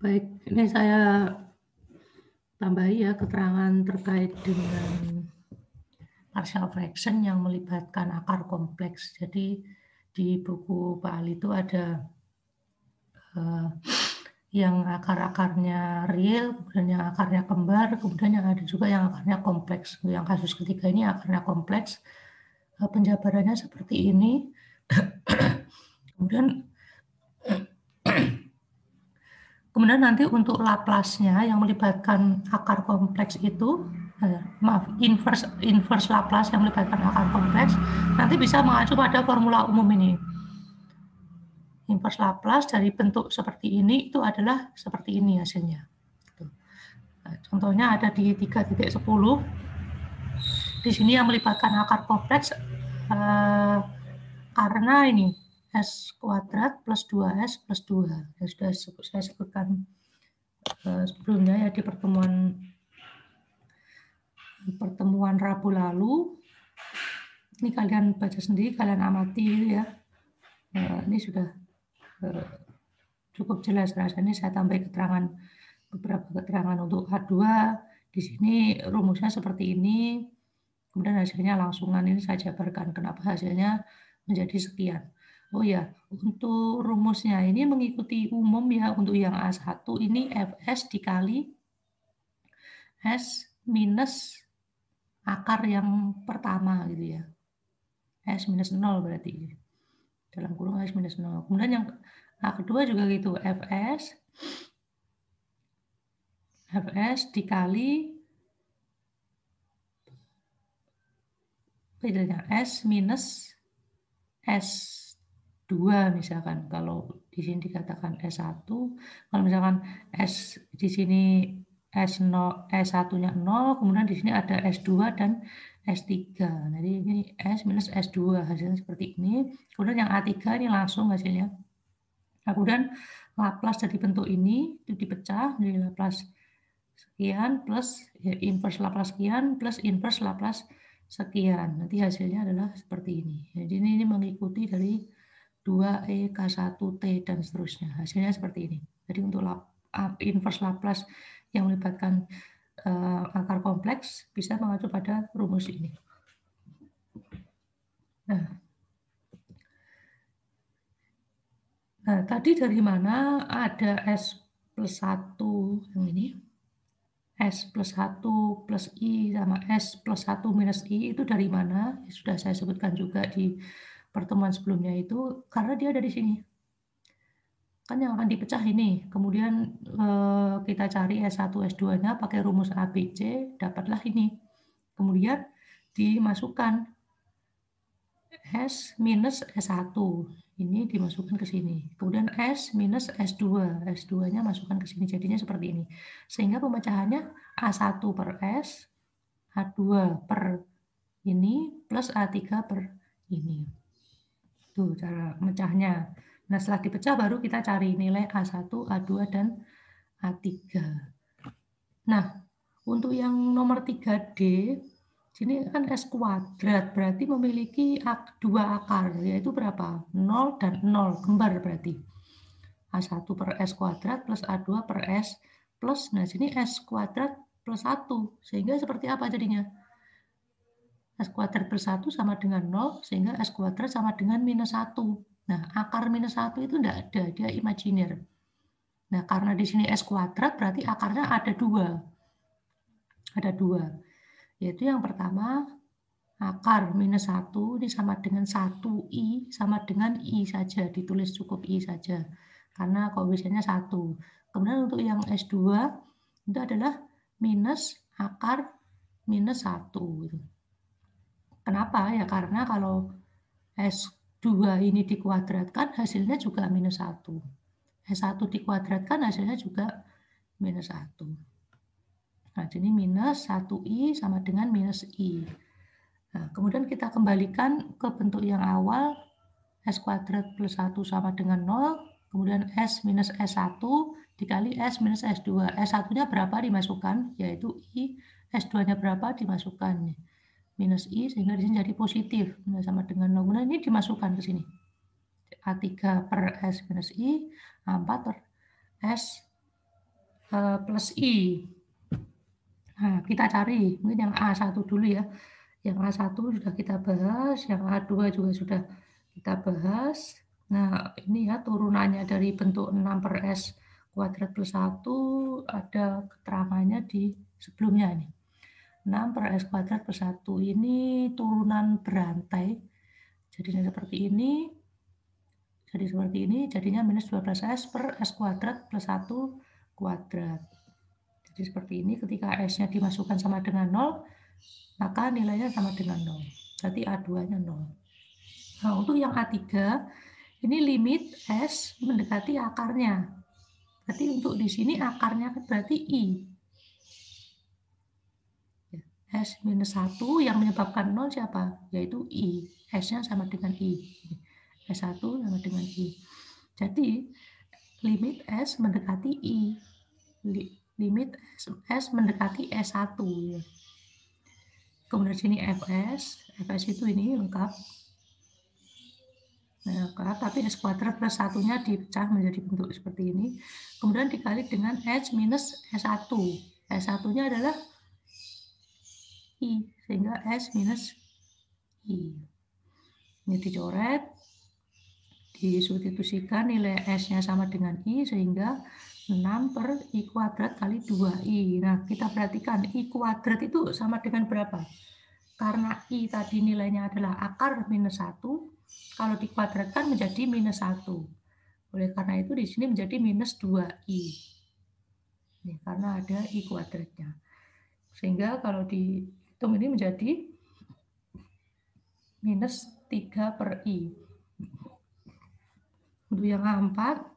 Baik, ini saya tambahi ya keterangan terkait dengan partial fraction yang melibatkan akar kompleks. Jadi di buku Pak Ali itu ada yang akar-akarnya real, kemudian yang akarnya kembar, kemudian yang ada juga yang akarnya kompleks. Yang kasus ketiga ini akarnya kompleks, penjabarannya seperti ini. Kemudian nanti untuk Laplace-nya yang melibatkan akar kompleks itu, inverse Laplace yang melibatkan akar kompleks, nanti bisa mengacu pada formula umum ini. Inverse Laplace dari bentuk seperti ini itu adalah seperti ini hasilnya. Nah, contohnya ada di 3.10. Di sini yang melibatkan akar kompleks karena ini S kuadrat plus 2S plus 2. Ya, sudah saya sebutkan sebelumnya ya di pertemuan Rabu lalu. Ini kalian baca sendiri, kalian amati gitu ya. Ini sudah cukup jelas rasanya. Saya tambah beberapa keterangan untuk H2. Di sini rumusnya seperti ini. Kemudian hasilnya langsungan ini saya jabarkan kenapa hasilnya menjadi sekian. Oh ya, untuk rumusnya ini mengikuti umum ya. Untuk yang A1 ini Fs dikali S minus akar yang pertama gitu ya. S minus 0 berarti. Dalam kurung S minus 0. Kemudian yang kedua juga gitu. Fs dikali bedanya S minus S2 misalkan. Kalau di sini dikatakan S1, kalau misalkan S di sini S0, S1-nya 0, kemudian di sini ada S2 dan S3. Jadi ini S minus S2 hasilnya seperti ini. Kemudian yang A3 ini langsung hasilnya. Nah, kemudian Laplace dari bentuk ini itu dipecah menjadi Laplace sekian plus ya, inverse Laplace sekian plus inverse Laplace sekian. Nanti hasilnya adalah seperti ini. Jadi ini mengikuti dari 2E K1T dan seterusnya. Hasilnya seperti ini. Jadi untuk inverse Laplace yang melibatkan akar kompleks bisa mengacu pada rumus ini. Nah, tadi dari mana ada S plus 1 yang ini? S plus 1 plus I sama S plus 1 minus I itu dari mana? Sudah saya sebutkan juga di pertemuan sebelumnya itu, karena dia ada di sini. Kan yang akan dipecah ini, kemudian kita cari S1, S2-nya pakai rumus ABC, dapatlah ini. Kemudian dimasukkan S minus S1, ini dimasukkan ke sini. Kemudian S minus S2, S2-nya masukkan ke sini, jadinya seperti ini. Sehingga pemecahannya A1 per S, A2 per ini, plus A3 per ini. Tuh cara mecahnya. Nah, setelah dipecah baru kita cari nilai A1, A2, dan A3. Nah, untuk yang nomor 3D, sini kan S kuadrat, berarti memiliki dua akar, yaitu berapa? 0 dan 0, kembar berarti. A1 per S kuadrat plus A2 per S plus, nah sini S kuadrat plus 1, sehingga seperti apa jadinya? S kuadrat plus 1 sama dengan 0, sehingga S kuadrat sama dengan minus 1. Nah, akar minus 1 itu tidak ada, dia imajiner. Nah, karena di sini S kuadrat, berarti akarnya ada dua. Ada dua, yaitu yang pertama, akar minus 1 ini sama dengan 1I, sama dengan I saja, ditulis cukup I saja. Karena koefisiennya 1. Kemudian untuk yang S2, itu adalah minus akar minus 1. Kenapa? Ya karena kalau S2 ini dikuadratkan hasilnya juga minus 1. S1 dikuadratkan hasilnya juga minus 1. Nah, jadi minus 1I sama dengan minus I. Nah, kemudian kita kembalikan ke bentuk yang awal, S kuadrat plus 1 sama dengan 0, kemudian S minus S1 dikali S minus S2. S1-nya berapa dimasukkan, yaitu I, S2-nya berapa dimasukkan. Minus I sehingga di sini jadi positif sama dengan 0. Kemudian ini dimasukkan ke sini. A3 per S minus I, A4 per S plus I. Nah, kita cari, mungkin yang A1 dulu ya. Yang A1 sudah kita bahas, yang A2 juga sudah kita bahas. Nah, ini ya turunannya dari bentuk 6 per S kuadrat plus 1, ada keterangannya di sebelumnya nih. 6 per S kuadrat plus 1, ini turunan berantai. Jadinya seperti ini. Jadi seperti ini, jadinya minus 12S per S kuadrat plus 1 kuadrat. Jadi seperti ini, ketika S-nya dimasukkan sama dengan 0, maka nilainya sama dengan 0. Berarti A2-nya 0. Nah, untuk yang A3, ini limit S mendekati akarnya. Berarti untuk di sini akarnya berarti I. S minus 1 yang menyebabkan 0 siapa? Yaitu I. S-nya sama dengan I. S1 sama dengan I. Jadi, limit S mendekati I. Limit S mendekati S1. Ya. Kemudian sini Fs. Fs itu ini lengkap. Nah, lengkap, tapi S kuadrat plus 1-nya dipecah menjadi bentuk seperti ini. Kemudian dikali dengan S minus S1. S1-nya adalah I. Sehingga S minus I. Ini dicoret. Disubstitusikan nilai S-nya sama dengan I, sehingga 6 per I kuadrat kali 2I. Nah, kita perhatikan I kuadrat itu sama dengan berapa? Karena I tadi nilainya adalah akar minus 1, kalau dikuadratkan menjadi minus 1. Oleh karena itu di sini menjadi minus 2I. Ini karena ada I kuadratnya. Sehingga kalau dihitung ini menjadi minus 3 per I. Untuk yang A4,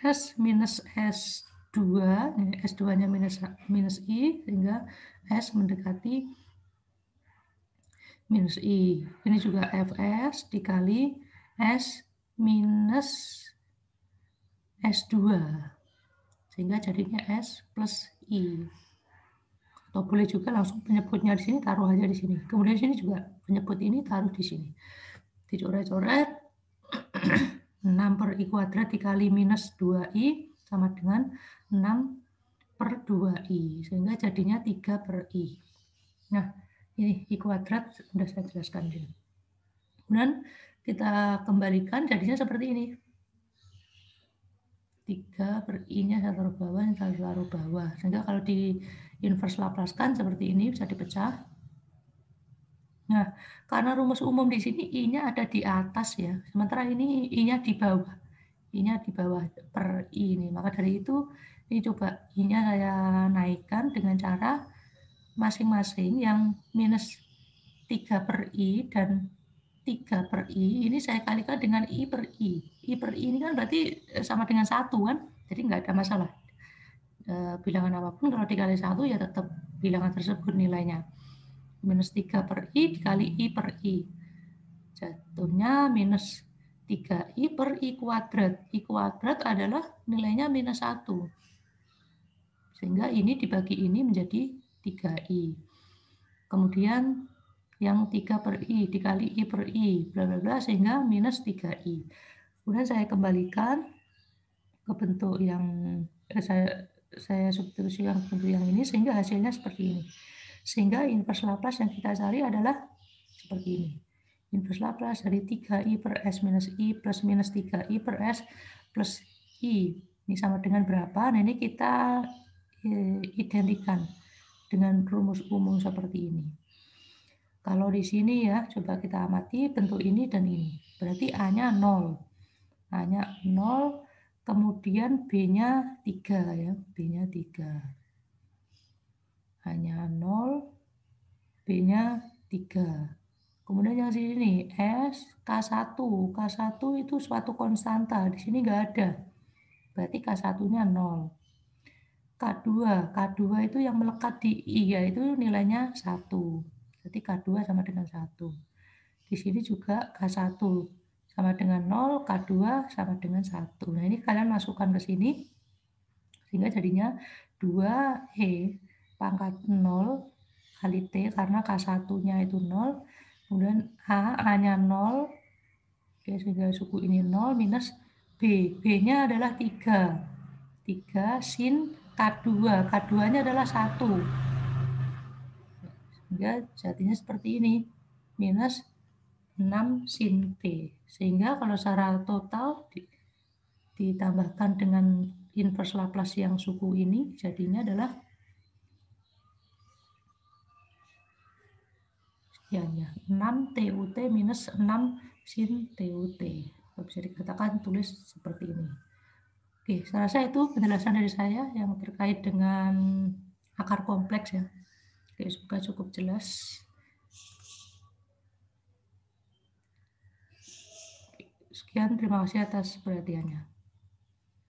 S minus S2, S2-nya minus I, sehingga S mendekati minus I. Ini juga Fs dikali S minus S2, sehingga jadinya S plus I. Atau boleh juga langsung penyebutnya di sini, taruh aja di sini. Kemudian di sini juga penyebut ini taruh di sini. Dicoret-coret. 6 per I kuadrat dikali minus 2I sama dengan 6 per 2I. Sehingga jadinya 3 per I. Nah, ini I kuadrat sudah saya jelaskan dulu. Kemudian kita kembalikan jadinya seperti ini. 3 per I-nya saya taruh bawah, saya taruh bawah. Sehingga kalau di inverse Laplace-kan seperti ini, bisa dipecah. Nah, karena rumus umum di sini I-nya ada di atas ya, sementara ini I-nya di bawah. I-nya di bawah per I ini. Maka dari itu, ini coba I-nya saya naikkan dengan cara masing-masing yang minus 3 per I dan 3 per I, ini saya kalikan dengan I per I. I per I ini kan berarti sama dengan 1 kan, jadi nggak ada masalah. Bilangan apapun kalau dikali 1 ya tetap bilangan tersebut nilainya. Minus 3 per I dikali I per I. Jatuhnya minus 3I per I kuadrat. I kuadrat adalah nilainya minus 1. Sehingga ini dibagi ini menjadi 3I. Kemudian yang 3 per I dikali I per I, bla bla bla, sehingga minus 3I. Kemudian saya kembalikan ke bentuk yang saya substitusikan ke bentuk yang ini, sehingga hasilnya seperti ini. Sehingga inverse Laplace yang kita cari adalah seperti ini. Inverse Laplace dari 3I per S minus I plus minus 3I per S plus I. Ini sama dengan berapa? Nah, ini kita identikan dengan rumus umum seperti ini. Kalau di sini ya, coba kita amati bentuk ini dan ini. Berarti A-nya 0. A-nya 0, kemudian B-nya 3 ya. B-nya 3. A-nya 0, B-nya 3. Kemudian yang sini S, K1. K1 itu suatu konstanta. Di sini nggak ada. Berarti K1-nya 0. K2. K2 itu yang melekat di I, yaitu nilainya 1. Berarti K2 sama dengan 1. Di sini juga K1 sama dengan 0, K2 sama dengan 1. Nah, ini kalian masukkan ke sini. Sehingga jadinya 2E pangkat 0 kali T, karena K1-nya itu 0. Kemudian A-nya 0. Oke, sehingga suku ini 0 minus B. B-nya adalah 3. 3 sin K2. K2-nya adalah 1. Sehingga jadinya seperti ini. Minus 6 sin T. Sehingga kalau secara total ditambahkan dengan inverse Laplace yang suku ini, jadinya adalah sekian ya, 6 TUT minus 6 sin TUT. Bisa dikatakan tulis seperti ini. Oke, saya rasa itu penjelasan dari saya yang terkait dengan akar kompleks ya. Oke, semoga cukup jelas. Sekian, terima kasih atas perhatiannya.